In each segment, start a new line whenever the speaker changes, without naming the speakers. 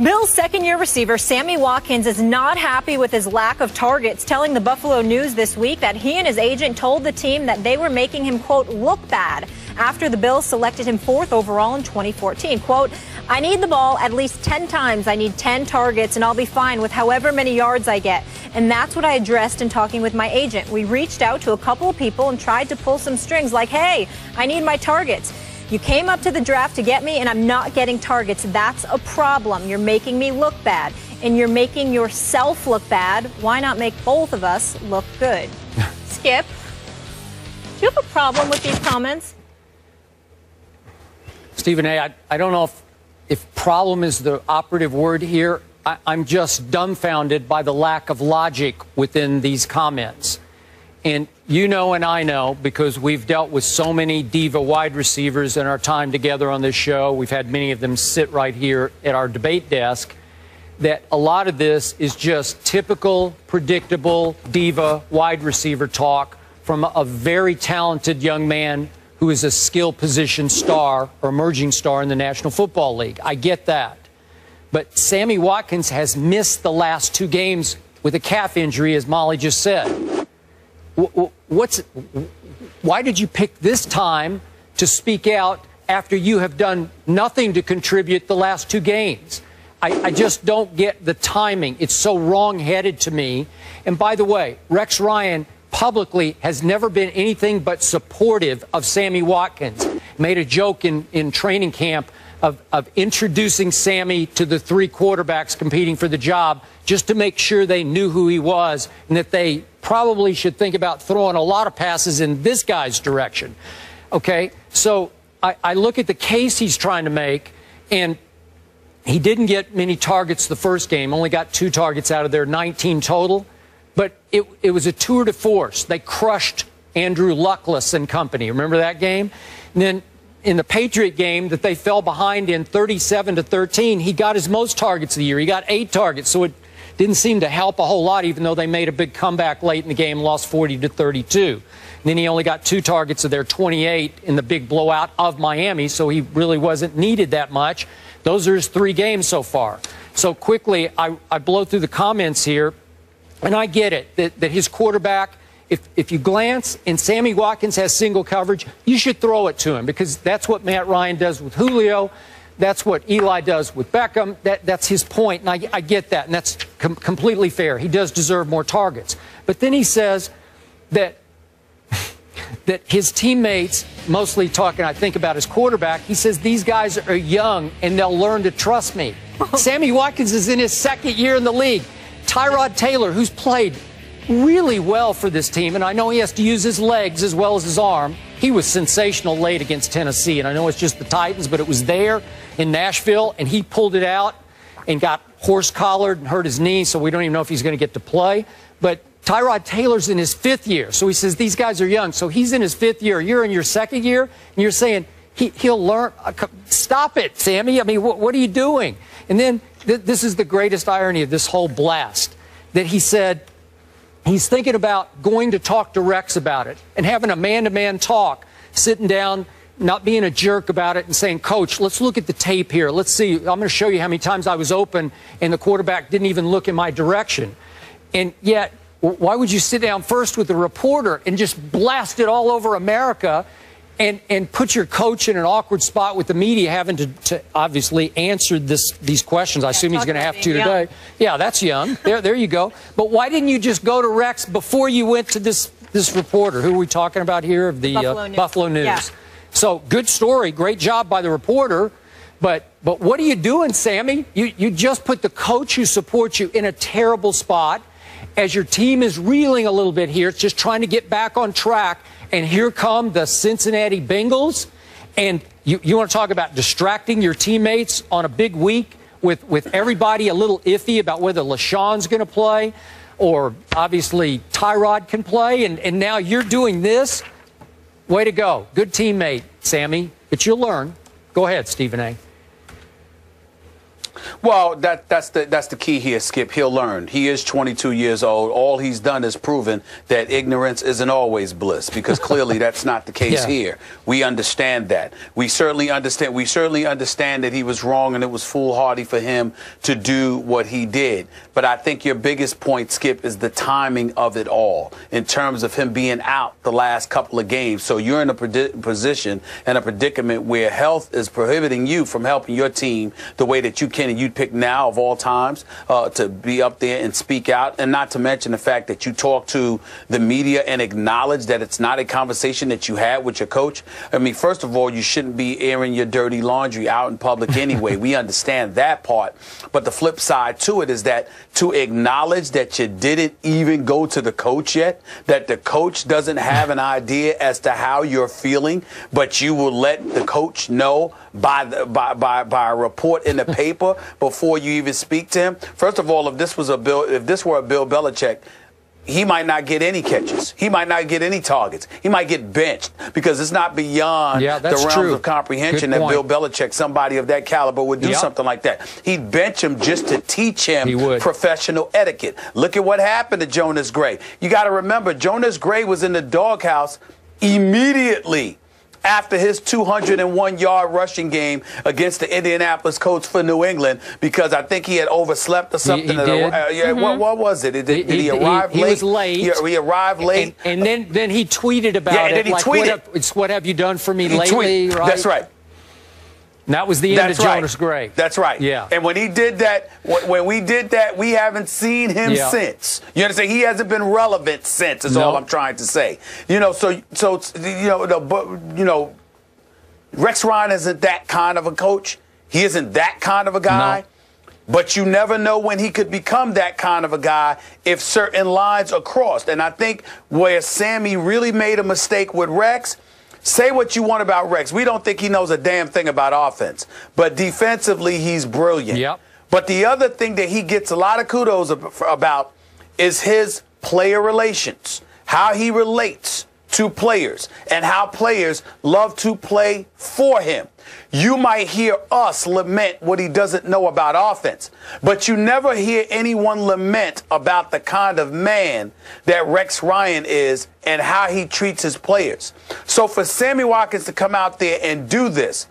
Bills' second-year receiver Sammy Watkins is not happy with his lack of targets, telling the Buffalo News this week that he and his agent told the team that they were making him, quote, look bad after the Bills selected him 4th overall in 2014. Quote, I need the ball at least 10 times. I need 10 targets, and I'll be fine with however many yards I get. And that's what I addressed in talking with my agent. We reached out to a couple of people and tried to pull some strings like, hey, I need my targets. You came up to the draft to get me, and I'm not getting targets. That's a problem. You're making me look bad, and you're making yourself look bad. Why not make both of us look good? Skip, do you have a problem with these comments?
Stephen A., I don't know if problem is the operative word here. I'm just dumbfounded by the lack of logic within these comments. And you know and I know, because we've dealt with so many diva wide receivers in our time together on this show, we've had many of them sit right here at our debate desk, that a lot of this is just typical, predictable diva wide receiver talk from a very talented young man who is a skill position star or emerging star in the National Football League. I get that. But Sammy Watkins has missed the last 2 games with a calf injury, as Molly just said. Why did you pick this time to speak out after you have done nothing to contribute the last 2 games? I just don't get the timing. It's so wrong-headed to me. And by the way, Rex Ryan publicly has never been anything but supportive of Sammy Watkins. Made a joke in training camp of introducing Sammy to the 3 quarterbacks competing for the job just to make sure they knew who he was and that they probably should think about throwing a lot of passes in this guy's direction. Okay, so I look at the case he's trying to make, and he didn't get many targets the first game, only got 2 targets out of their 19 total, but it was a tour de force. They crushed Andrew Luckless and company. Remember that game? And then in the Patriot game that they fell behind in 37-13, he got his most targets of the year. He got 8 targets, so it didn't seem to help a whole lot, even though they made a big comeback late in the game, lost 40-32. And then he only got 2 targets of their 28 in the big blowout of Miami, so he really wasn't needed that much. Those are his 3 games so far. So quickly, I blow through the comments here, and I get it, that his quarterback, if you glance and Sammy Watkins has single coverage, you should throw it to him, because that's what Matt Ryan does with Julio. That's what Eli does with Beckham. That's his point, and I get that, and that's completely fair. He does deserve more targets. But then he says that his teammates, mostly talking, I think, about his quarterback, he says these guys are young and they'll learn to trust me. Sammy Watkins is in his 2nd year in the league. Tyrod Taylor, who's played really well for this team, and I know he has to use his legs as well as his arm. He was sensational late against Tennessee, and I know it's just the Titans, but it was there in Nashville, and he pulled it out and got horse-collared and hurt his knee, so we don't even know if he's going to get to play. But Tyrod Taylor's in his 5th year, so he says these guys are young. So he's in his 5th year. You're in your 2nd year, and you're saying he'll learn. Stop it, Sammy. I mean, what are you doing? And then this is the greatest irony of this whole blast, that he said he's thinking about going to talk to Rex about it and having a man-to-man talk, sitting down, not being a jerk about it and saying, Coach, let's look at the tape here. Let's see. I'm going to show you how many times I was open and the quarterback didn't even look in my direction. And yet, why would you sit down first with the reporter and just blast it all over America and put your coach in an awkward spot with the media having to obviously answer these questions? I assume he's going to have to today. Yeah, that's young. There you go. But why didn't you just go to Rex before you went to this reporter? Who are we talking about here? Of the Buffalo News. Yeah. So good story. Great job by the reporter. But what are you doing, Sammy? You just put the coach who supports you in a terrible spot as your team is reeling a little bit here. It's just trying to get back on track. And here come the Cincinnati Bengals. And you want to talk about distracting your teammates on a big week with everybody a little iffy about whether LaShawn's going to play or obviously Tyrod can play. And now you're doing this. Way to go. Good teammate, Sammy. But you'll learn. Go ahead, Stephen A.
Well, that's the key here, Skip. He'll learn. He is 22 years old. All he's done is proven that ignorance isn't always bliss, because clearly that's not the case here. We understand that. We certainly understand. We certainly understand that he was wrong and it was foolhardy for him to do what he did. But I think your biggest point, Skip, is the timing of it all in terms of him being out the last couple of games. So you're in a position and a predicament where health is prohibiting you from helping your team the way that you can, and you'd pick now of all times to be up there and speak out, and not to mention the fact that you talk to the media and acknowledge that it's not a conversation that you had with your coach. I mean, first of all, you shouldn't be airing your dirty laundry out in public anyway. We understand that part. But the flip side to it is that to acknowledge that you didn't even go to the coach yet, that the coach doesn't have an idea as to how you're feeling, but you will let the coach know by a report in the paper before you even speak to him. First of all, if this were a Bill Belichick, he might not get any catches. He might not get any targets. He might get benched because it's not beyond the realms of comprehension that Bill Belichick, somebody of that caliber, would do something like that. He'd bench him just to teach him professional etiquette. Look at what happened to Jonas Gray. You got to remember, Jonas Gray was in the doghouse immediately after his 201-yard rushing game against the Indianapolis Colts for New England, because I think he had overslept or something.
He did.
What was it? Did he arrive late?
He was late.
He arrived late.
And then he tweeted about it.
And then he
tweeted. What have you done for me lately? Right?
That's right.
And that was the end of Jonas Gray.
That's right.
Yeah.
And when he did that, when we did that, we haven't seen him since. You understand? He hasn't been relevant since. Is all I'm trying to say. You know, Rex Ryan isn't that kind of a coach. He isn't that kind of a guy. No. But you never know when he could become that kind of a guy if certain lines are crossed. And I think where Sammy really made a mistake with Rex. Say what you want about Rex. We don't think he knows a damn thing about offense. But defensively, he's brilliant.
Yep.
But the other thing that he gets a lot of kudos about is his player relations, how he relates to players and how players love to play for him. You might hear us lament what he doesn't know about offense, but you never hear anyone lament about the kind of man that Rex Ryan is and how he treats his players. So for Sammy Watkins to come out there and do this,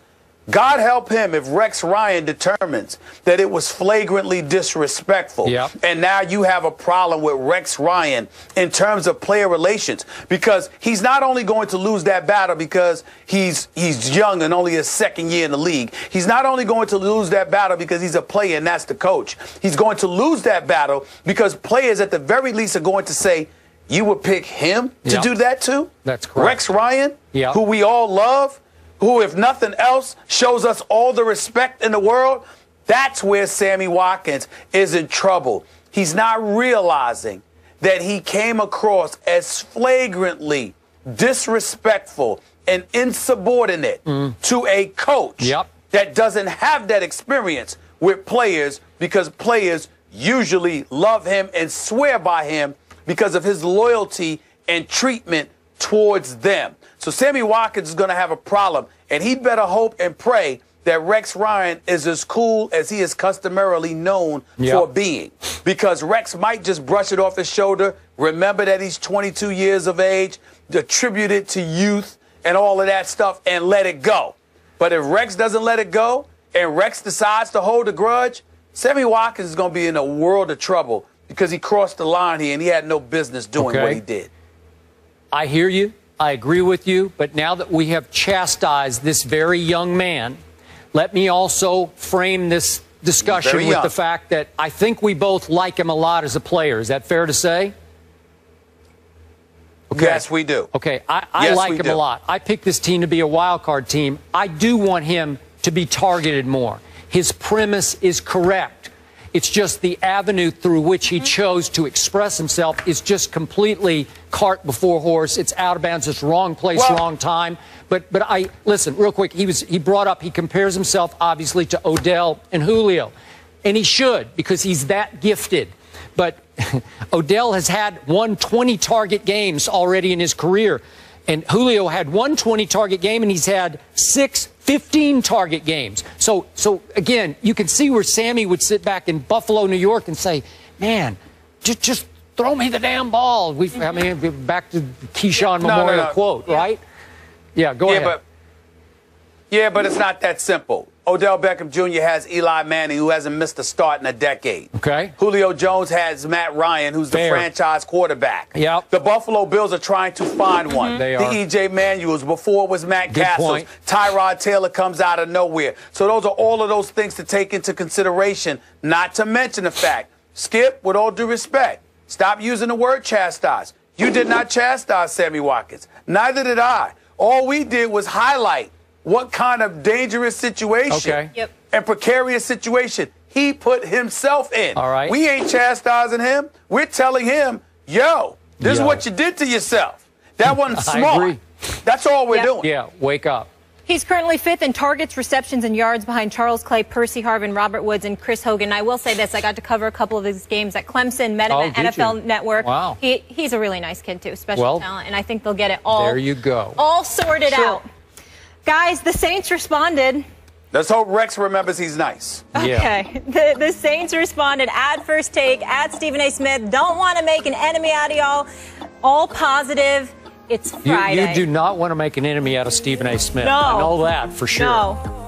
God help him if Rex Ryan determines that it was flagrantly disrespectful.
Yep.
And now you have a problem with Rex Ryan in terms of player relations, because he's not only going to lose that battle because he's young and only his second year in the league. He's not only going to lose that battle because he's a player and that's the coach. He's going to lose that battle because players at the very least are going to say, you would pick him to do that too?
That's correct.
Rex Ryan, who we all love, who, if nothing else, shows us all the respect in the world. That's where Sammy Watkins is in trouble. He's not realizing that he came across as flagrantly disrespectful and insubordinate to a coach that doesn't have that experience with players, because players usually love him and swear by him because of his loyalty and treatment towards them. So Sammy Watkins is going to have a problem, and he better hope and pray that Rex Ryan is as cool as he is customarily known for being, because Rex might just brush it off his shoulder, remember that he's 22 years of age, attribute it to youth and all of that stuff, and let it go. But if Rex doesn't let it go and Rex decides to hold a grudge, Sammy Watkins is going to be in a world of trouble because he crossed the line here and he had no business doing what he did.
I hear you. I agree with you. But now that we have chastised this very young man, let me also frame this discussion with the fact that I think we both like him a lot as a player. Is that fair to say? Okay.
Yes, we do.
Okay, I like him a lot. I picked this team to be a wild card team. I do want him to be targeted more. His premise is correct. It's just the avenue through which he chose to express himself is just completely cart before horse. It's out of bounds. It's wrong place, wrong time. But I listen real quick. He brought up, he compares himself obviously to Odell and Julio, and he should, because he's that gifted. But Odell has had 120 target games already in his career, and Julio had 120 target game, and he's had 6 15 target games. So again, you can see where Sammy would sit back in Buffalo, New York and say, man, just throw me the damn ball. I mean, back to Keyshawn Memorial quote, right? Yeah, go ahead.
But it's not that simple. Odell Beckham Jr. has Eli Manning, who hasn't missed a start in a decade.
Okay.
Julio Jones has Matt Ryan, who's the franchise quarterback.
Yep.
The Buffalo Bills are trying to find one.
They
the
are.
E.J. Manuels, before it was Matt Castles.
Point.
Tyrod Taylor comes out of nowhere. So those are all of those things to take into consideration, not to mention the fact, Skip, with all due respect, stop using the word chastise. You did not chastise Sammy Watkins. Neither did I. All we did was highlight what kind of dangerous situation and precarious situation he put himself in.
All right.
We ain't chastising him. We're telling him, yo, this is what you did to yourself. That wasn't smart.
I agree.
That's all we're doing.
Yeah, wake up.
He's currently 5th in targets, receptions, and yards behind Charles Clay, Percy Harvin, Robert Woods, and Chris Hogan. I will say this. I got to cover a couple of his games at Clemson, met him at NFL Network.
Wow.
He's a really nice kid, too, special talent, and I think they'll get it all,
there you go.
All sorted out. Guys, the Saints responded.
Let's hope Rex remembers he's nice.
Okay. The Saints responded at First Take, at Stephen A. Smith. Don't want to make an enemy out of y'all. All positive. It's Friday.
You do not want to make an enemy out of Stephen A. Smith.
No.
I know that for sure.
No.